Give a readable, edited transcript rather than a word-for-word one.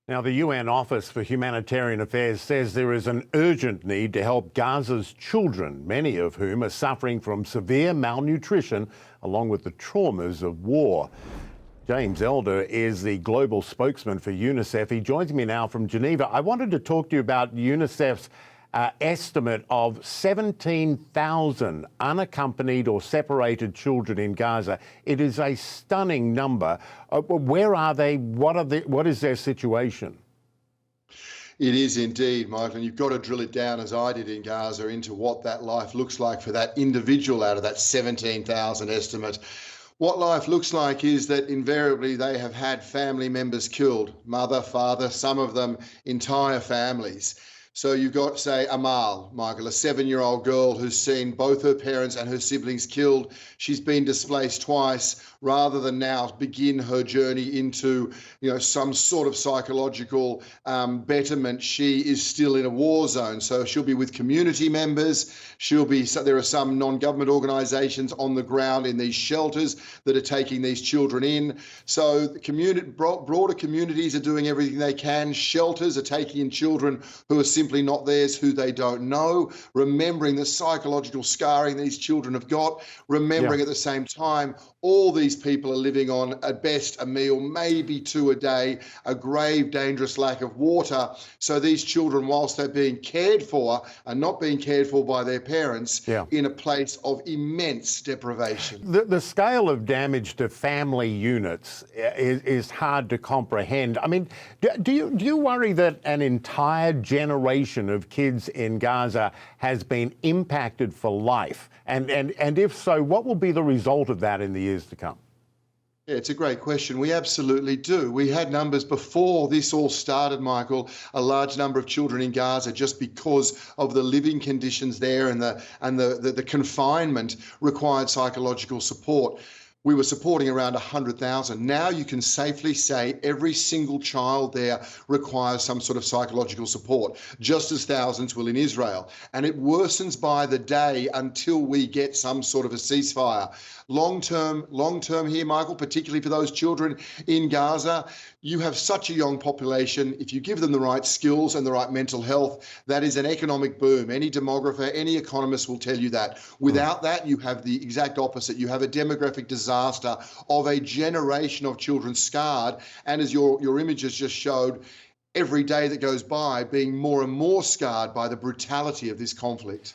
Now, the UN Office for Humanitarian Affairs says there is an urgent need to help Gaza's children, many of whom are suffering from severe malnutrition along with the traumas of war. James Elder is the global spokesman for UNICEF. He joins me now from Geneva. I wanted to talk to you about UNICEF's estimate of 17,000 unaccompanied or separated children in Gaza. It is a stunning number. Where are they? What is their situation? It is indeed, Michael, and you've got to drill it down, as I did in Gaza, into what that life looks like for that individual out of that 17,000 estimate. What life looks like is that invariably they have had family members killed, mother, father, some of them entire families. So you've got, say, Amal, Michael, a 7-year-old girl who's seen both her parents and her siblings killed. She's been displaced twice. Rather than now begin her journey into, some sort of psychological betterment, she is still in a war zone. So she'll be with community members. There are some non-government organisations on the ground in these shelters that are taking these children in. So the broader communities are doing everything they can. Shelters are taking in children who are simply not theirs, who they don't know, remembering the psychological scarring these children have got, remembering at the same time all these people are living on, at best, a meal, maybe 2 a day, a grave, dangerous lack of water. So these children, whilst they're being cared for, are not being cared for by their parents in a place of immense deprivation. The scale of damage to family units is hard to comprehend. I mean, do you worry that an entire generation of kids in Gaza has been impacted for life? And if so, what will be the result of that in the years to come? Yeah, it's a great question. We absolutely do. We had numbers before this all started, Michael, a large number of children in Gaza just because of the living conditions there and the confinement required psychological support. We were supporting around 100,000. Now you can safely say every single child there requires some sort of psychological support, just as thousands will in Israel. And it worsens by the day until we get some sort of a ceasefire. Long term here, Michael, particularly for those children in Gaza, you have such a young population. If you give them the right skills and the right mental health, that is an economic boom. Any demographer, any economist will tell you that. Without that, you have the exact opposite. You have a demographic disaster of a generation of children scarred. And as your images just showed, every day that goes by being more and more scarred by the brutality of this conflict.